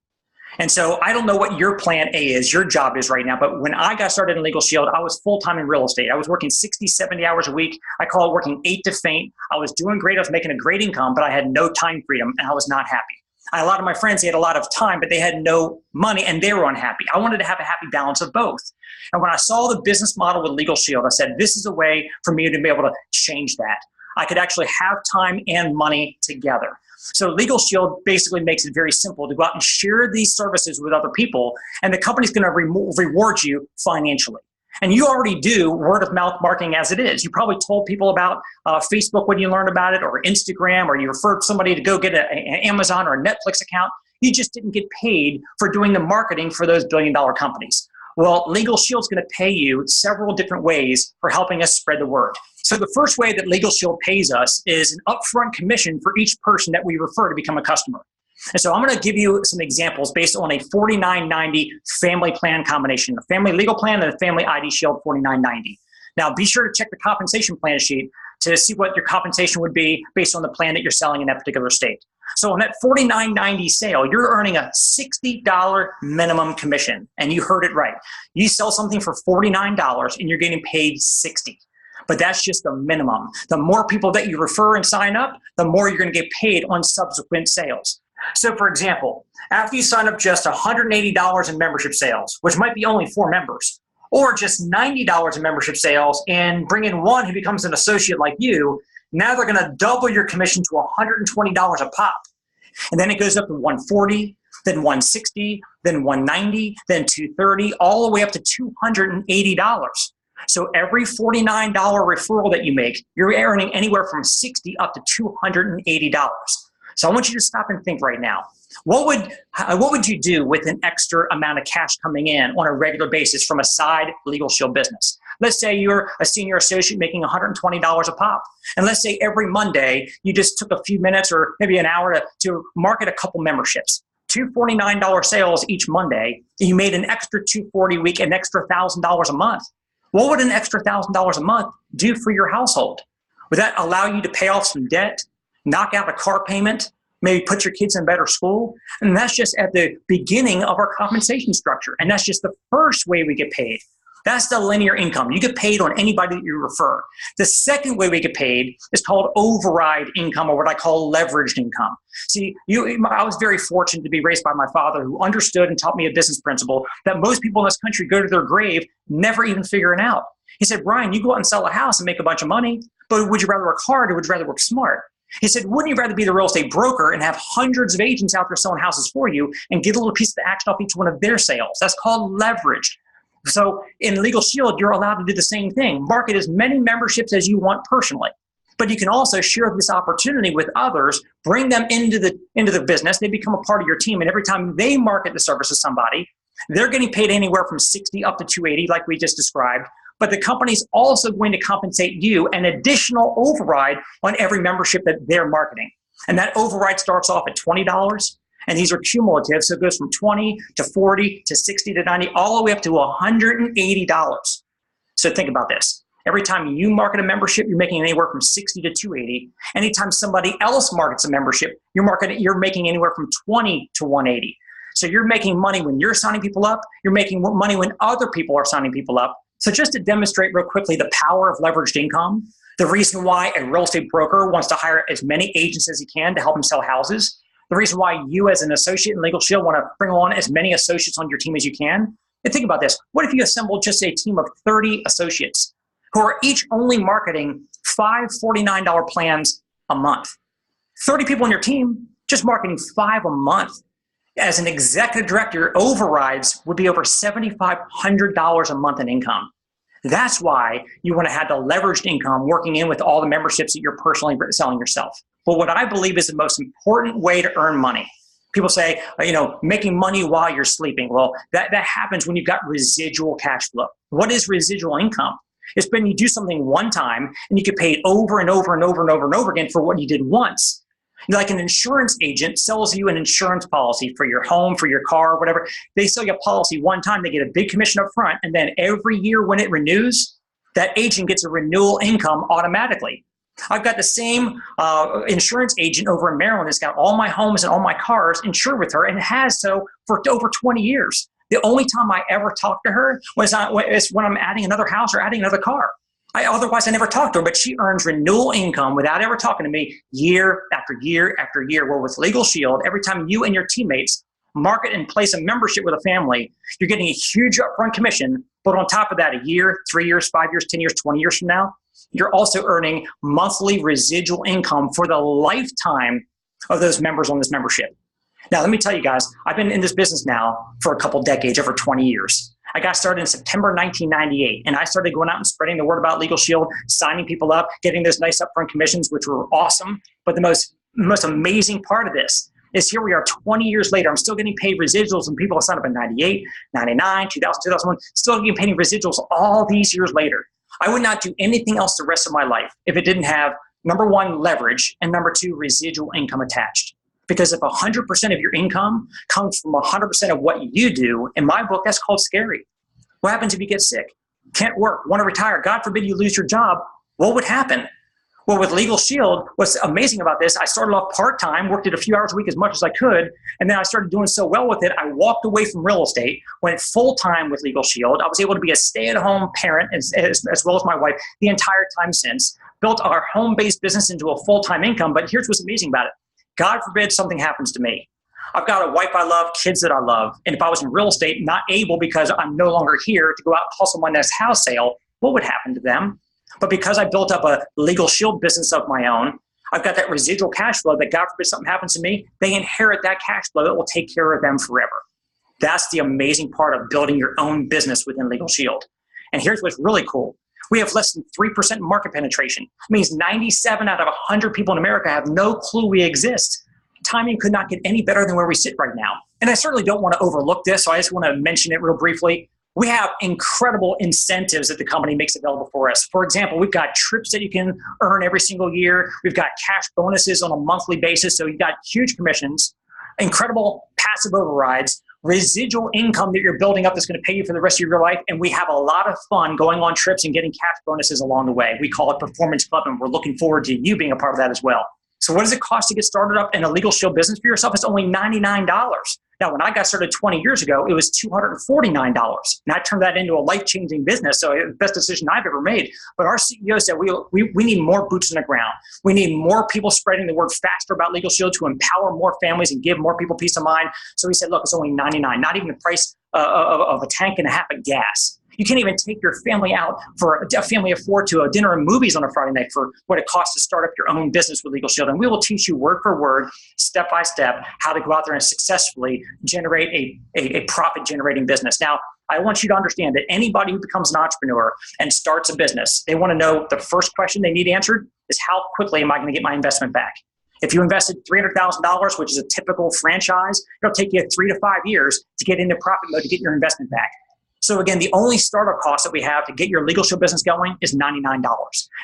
And so I don't know what your plan A is, your job is right now, but when I got started in Legal Shield, I was full-time in real estate. I was working 60, 70 hours a week. I call it working 8 to faint. I was doing great. I was making a great income, but I had no time freedom, and I was not happy. A lot of my friends, they had a lot of time, but they had no money and they were unhappy. I wanted to have a happy balance of both. And when I saw the business model with Legal Shield, I said, this is a way for me to be able to change that. I could actually have time and money together. So Legal Shield basically makes it very simple to go out and share these services with other people, and the company's going to reward you financially. And you already do word of mouth marketing as it is. You probably told people about Facebook when you learned about it, or Instagram, or you referred somebody to go get an Amazon or a Netflix account. You just didn't get paid for doing the marketing for those billion-dollar companies. Well, Legal Shield's going to pay you several different ways for helping us spread the word. So the first way that Legal Shield pays us is an upfront commission for each person that we refer to become a customer. And so I'm going to give you some examples based on a $49.90 family plan combination, a family legal plan and a family IDShield $49.90. Now, be sure to check the compensation plan sheet to see what your compensation would be based on the plan that you're selling in that particular state. So on that $49.90 sale, you're earning a $60 minimum commission. And you heard it right. You sell something for $49 and you're getting paid $60. But that's just the minimum. The more people that you refer and sign up, the more you're going to get paid on subsequent sales. So for example, after you sign up just $180 in membership sales, which might be only 4 members, or just $90 in membership sales and bring in one who becomes an associate like you, now they're going to double your commission to $120 a pop. And then it goes up to $140, then $160, then $190, then $230, all the way up to $280. So every $49 referral that you make, you're earning anywhere from $60 up to $280. So I want you to stop and think right now. What would you do with an extra amount of cash coming in on a regular basis from a side Legal Shield business? Let's say you're a senior associate making $120 a pop. And let's say every Monday, you just took a few minutes or maybe an hour to market a couple memberships. Two $49 sales each Monday, and you made an extra $240 a week, an extra $1,000 a month. What would an extra $1,000 a month do for your household? Would that allow you to pay off some debt, knock out a car payment, maybe put your kids in better school? And that's just at the beginning of our compensation structure. And that's just the first way we get paid. That's the linear income. You get paid on anybody that you refer. The second way we get paid is called override income, or what I call leveraged income. See, I was very fortunate to be raised by my father, who understood and taught me a business principle that most people in this country go to their grave never even figuring out. He said, Brian, you go out and sell a house and make a bunch of money, but would you rather work hard or would you rather work smart? He said, wouldn't you rather be the real estate broker and have hundreds of agents out there selling houses for you and get a little piece of the action off each one of their sales? That's called leveraged. So in Legal Shield, you're allowed to do the same thing. Market as many memberships as you want personally. But you can also share this opportunity with others, bring them into the business. They become a part of your team. And every time they market the service to somebody, they're getting paid anywhere from $60 up to $280, like we just described. But the company's also going to compensate you an additional override on every membership that they're marketing. And that override starts off at $20. And these are cumulative, so it goes from 20 to 40 to 60 to 90, all the way up to $180. So think about this. Every time you market a membership, you're making anywhere from 60 to 280. Anytime somebody else markets a membership, you're making anywhere from 20 to 180. So you're making money when you're signing people up. You're making money when other people are signing people up. So just to demonstrate real quickly the power of leveraged income, the reason why a real estate broker wants to hire as many agents as he can to help him sell houses, the reason why you as an associate in Legal Shield want to bring on as many associates on your team as you can. And think about this. What if you assemble just a team of 30 associates who are each only marketing 5 $49 plans a month? 30 people on your team just marketing 5 a month. As an executive director, overrides would be over $7,500 a month in income. That's why you want to have the leveraged income working in with all the memberships that you're personally selling yourself. But what I believe is the most important way to earn money. People say, making money while you're sleeping. Well, that happens when you've got residual cash flow. What is residual income? It's when you do something one time and you get paid over and over and over and over and over again for what you did once. Like an insurance agent sells you an insurance policy for your home, for your car, whatever. They sell you a policy one time, they get a big commission up front, and then every year when it renews, that agent gets a renewal income automatically. I've got the same insurance agent over in Maryland that's got all my homes and all my cars insured with her, and has so for over 20 years. The only time I ever talked to her is when I'm adding another house or adding another car. Otherwise, I never talked to her, but she earns renewal income without ever talking to me year after year after year. Well, with Legal Shield, every time you and your teammates market and place a membership with a family, you're getting a huge upfront commission. But on top of that, a year, 3 years, 5 years, 10 years, 20 years from now, you're also earning monthly residual income for the lifetime of those members on this membership. Now, let me tell you guys, I've been in this business now for a couple decades, over 20 years. I got started in September 1998, and I started going out and spreading the word about Legal Shield, signing people up, getting those nice upfront commissions, which were awesome. But the most amazing part of this is here we are 20 years later. I'm still getting paid residuals, and people have signed up in 98, 99, 2000, 2001, still getting paid residuals all these years later. I would not do anything else the rest of my life if it didn't have, number one, leverage, and number two, residual income attached. Because if 100% of your income comes from 100% of what you do, in my book, that's called scary. What happens if you get sick, can't work, want to retire, God forbid you lose your job? What would happen? Well, with Legal Shield, what's amazing about this, I started off part-time, worked it a few hours a week as much as I could, and then I started doing so well with it, I walked away from real estate, went full-time with Legal Shield. I was able to be a stay-at-home parent as well as my wife the entire time since, built our home-based business into a full-time income, but here's what's amazing about it. God forbid something happens to me. I've got a wife I love, kids that I love, and if I was in real estate, not able because I'm no longer here to go out and hustle my next house sale, what would happen to them? But because I built up a Legal Shield business of my own, I've got that residual cash flow that God forbid something happens to me, they inherit that cash flow that will take care of them forever. That's the amazing part of building your own business within Legal Shield. And here's what's really cool. We have less than 3% market penetration. It means 97 out of 100 people in America have no clue we exist. Timing could not get any better than where we sit right now. And I certainly don't want to overlook this, so I just want to mention it real briefly. We have incredible incentives that the company makes available for us. For example, we've got trips that you can earn every single year. We've got cash bonuses on a monthly basis, so you've got huge commissions, incredible passive overrides, residual income that you're building up that's going to pay you for the rest of your life. And we have a lot of fun going on trips and getting cash bonuses along the way. We call it Performance Club, and we're looking forward to you being a part of that as well. So what does it cost to get started up in a Legal Shield business for yourself? It's only $99. Now, when I got started 20 years ago, it was $249. And I turned that into a life-changing business. So the best decision I've ever made. But our CEO said we need more boots on the ground. We need more people spreading the word faster about Legal Shield to empower more families and give more people peace of mind. So he said, look, it's only $99, not even the price of a tank and a half of gas. You can't even take your family out for a family of four to a dinner and movies on a Friday night for what it costs to start up your own business with Legal Shield. And we will teach you word for word, step by step, how to go out there and successfully generate a profit-generating business. Now, I want you to understand that anybody who becomes an entrepreneur and starts a business, they want to know the first question they need answered is how quickly am I going to get my investment back? If you invested $300,000, which is a typical franchise, it'll take you 3 to 5 years to get into profit mode to get your investment back. So again, the only startup cost that we have to get your Legal Shield business going is $99.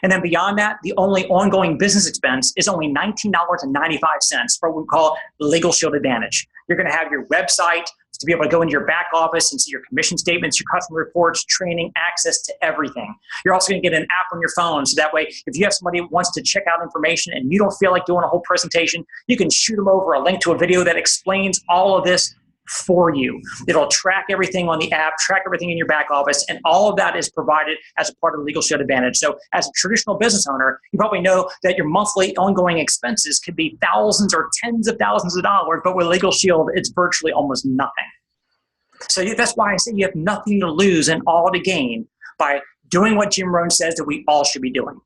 And then beyond that, the only ongoing business expense is only $19.95 for what we call Legal Shield Advantage. You're going to have your website to be able to go into your back office and see your commission statements, your customer reports, training, access to everything. You're also going to get an app on your phone. So that way, if you have somebody who wants to check out information and you don't feel like doing a whole presentation, you can shoot them over a link to a video that explains all of this for you. It'll track everything on the app, track everything in your back office, and all of that is provided as a part of the Legal Shield Advantage. So as a traditional business owner, you probably know that your monthly ongoing expenses could be thousands or tens of thousands of dollars, but with Legal Shield, it's virtually almost nothing. So that's why I say you have nothing to lose and all to gain by doing what Jim Rohn says that we all should be doing.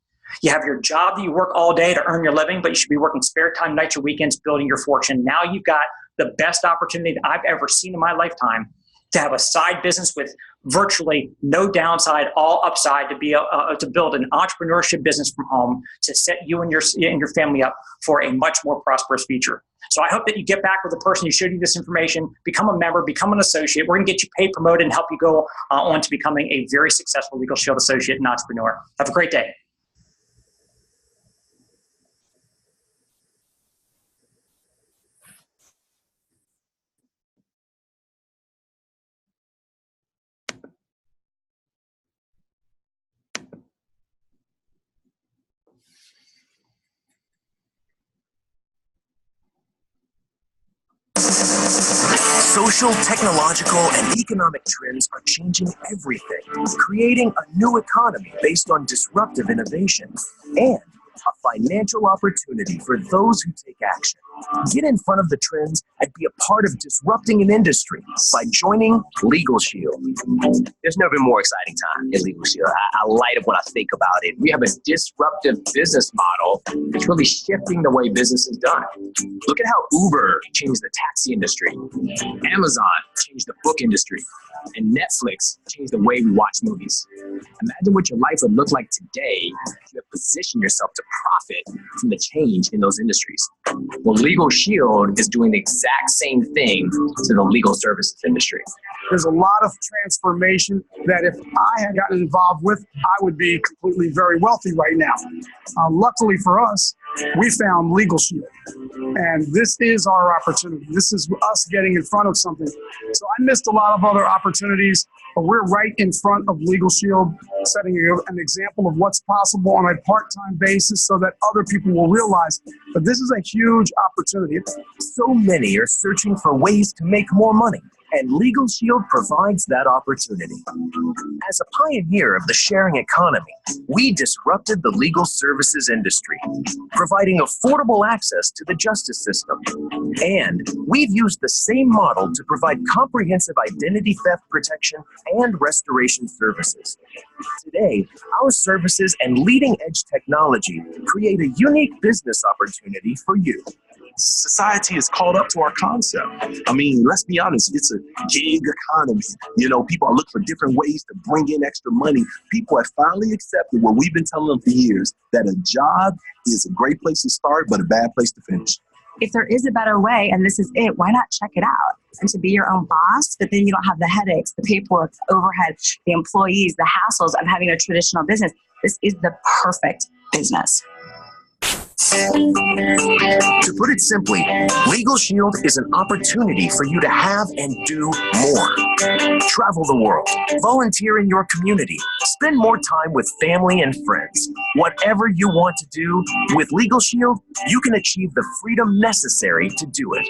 You have your job that you work all day to earn your living, but you should be working spare time, nights or weekends, building your fortune. Now you've got the best opportunity that I've ever seen in my lifetime to have a side business with virtually no downside, all upside, to be to build an entrepreneurship business from home to set you and your family up for a much more prosperous future. So I hope that you get back with the person who showed you this information, become a member, become an associate. We're going to get you paid, promoted, and help you go on to becoming a very successful Legal Shield associate and entrepreneur. Have a great day. Social, technological, and economic trends are changing everything, creating a new economy based on disruptive innovation and a financial opportunity for those who take action. Get in front of the trends and be a part of disrupting an industry by joining Legal Shield. There's never been a more exciting time in Legal Shield. I light up when I think about it. We have a disruptive business model that's really shifting the way business is done. Look at how Uber changed the taxi industry, Amazon changed the book industry, and Netflix changed the way we watch movies. Imagine what your life would look like today if you had positioned yourself to profit from the change in those industries. Well, Legal Shield is doing the exact same thing to the legal services industry. There's a lot of transformation that if I had gotten involved with, I would be completely very wealthy right now. Luckily for us, we found Legal Shield, and this is our opportunity. This is us getting in front of something. So I missed a lot of other opportunities, but we're right in front of Legal Shield, setting an example of what's possible on a part-time basis so that other people will realize that this is a huge opportunity. So many are searching for ways to make more money, and Legal Shield provides that opportunity. As a pioneer of the sharing economy, we disrupted the legal services industry, providing affordable access to the justice system. And we've used the same model to provide comprehensive identity theft protection and restoration services. Today, our services and leading-edge technology create a unique business opportunity for you. Society is caught up to our concept. I mean, let's be honest, it's a gig economy. You know, people are looking for different ways to bring in extra money. People have finally accepted what we've been telling them for years, that a job is a great place to start, but a bad place to finish. If there is a better way and this is it, why not check it out? And to be your own boss, but then you don't have the headaches, the paperwork, the overhead, the employees, the hassles of having a traditional business. This is the perfect business. To put it simply, Legal Shield is an opportunity for you to have and do more. Travel the world, volunteer in your community, spend more time with family and friends. Whatever you want to do, with Legal Shield, you can achieve the freedom necessary to do it.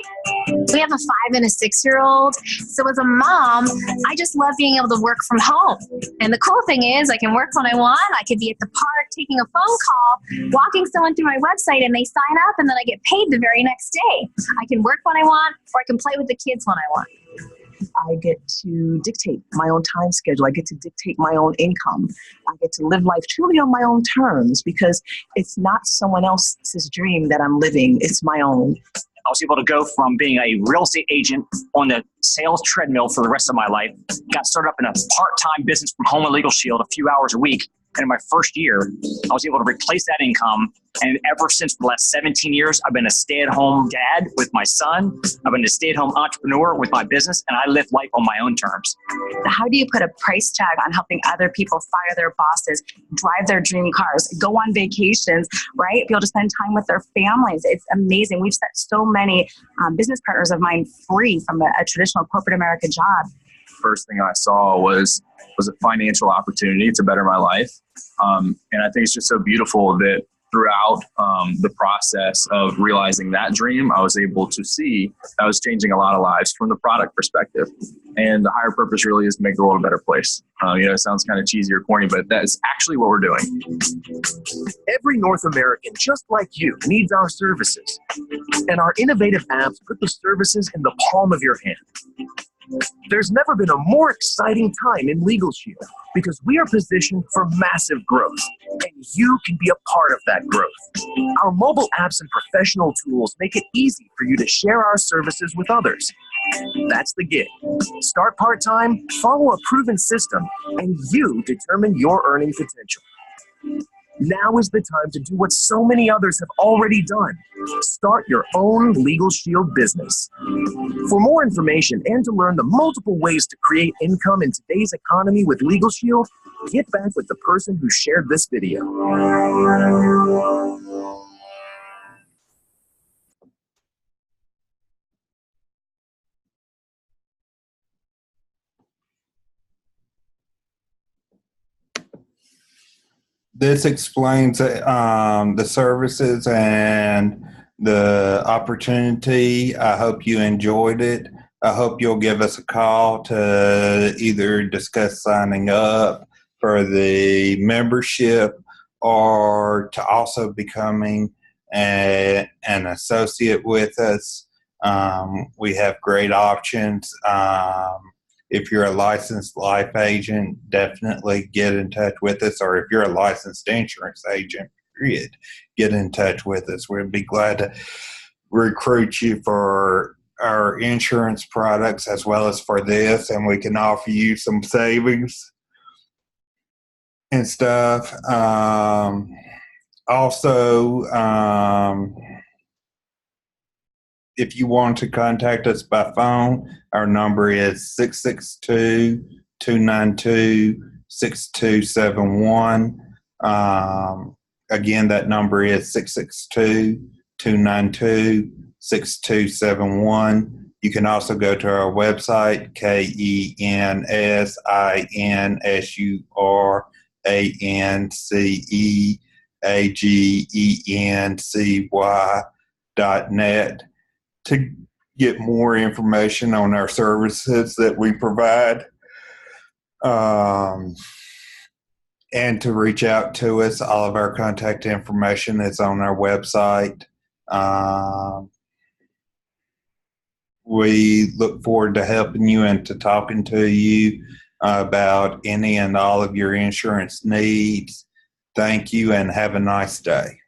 We have a 5 and a 6-year-old. So as a mom, I just love being able to work from home. And the cool thing is I can work when I want. I could be at the park taking a phone call, walking someone through my website, and they sign up, and then I get paid the very next day. I can work when I want, or I can play with the kids when I want. I get to dictate my own time schedule. I get to dictate my own income. I get to live life truly on my own terms because it's not someone else's dream that I'm living. It's my own. I was able to go from being a real estate agent on the sales treadmill for the rest of my life, got started up in a part-time business from home at Legal Shield, a few hours a week. And in my first year, I was able to replace that income. And ever since the last 17 years, I've been a stay-at-home dad with my son. I've been a stay-at-home entrepreneur with my business, and I live life on my own terms. How do you put a price tag on helping other people fire their bosses, drive their dream cars, go on vacations, right? Be able to spend time with their families. It's amazing. We've set so many business partners of mine free from a traditional corporate America job. First thing I saw was a financial opportunity to better my life. And I think it's just so beautiful that throughout the process of realizing that dream, I was able to see I was changing a lot of lives from the product perspective. And the higher purpose really is to make the world a better place. It sounds kind of cheesy or corny, but that's actually what we're doing. Every North American, just like you, needs our services. And our innovative apps put the services in the palm of your hand. There's never been a more exciting time in Legal Shield because we are positioned for massive growth, and you can be a part of that growth. Our mobile apps and professional tools make it easy for you to share our services with others. That's the gig. Start part-time, follow a proven system, and you determine your earning potential. Now is the time to do what so many others have already done. Start your own Legal Shield business. For more information and to learn the multiple ways to create income in today's economy with Legal Shield, get back with the person who shared this video. This explains the services and the opportunity. I hope you enjoyed it. I hope you'll give us a call to either discuss signing up for the membership or to also becoming an associate with us. We have great options. If you're a licensed life agent, definitely get in touch with us. Or if you're a licensed insurance agent, period, get in touch with us. We'd be glad to recruit you for our insurance products as well as for this, and we can offer you some savings and stuff. Also, if you want to contact us by phone, our number is 662-292-6271. Again, that number is 662-292-6271. You can also go to our website, kensinsuranceagency.net to get more information on our services that we provide, and to reach out to us. All of our contact information is on our website. We look forward to helping you and to talking to you about any and all of your insurance needs. Thank you and have a nice day.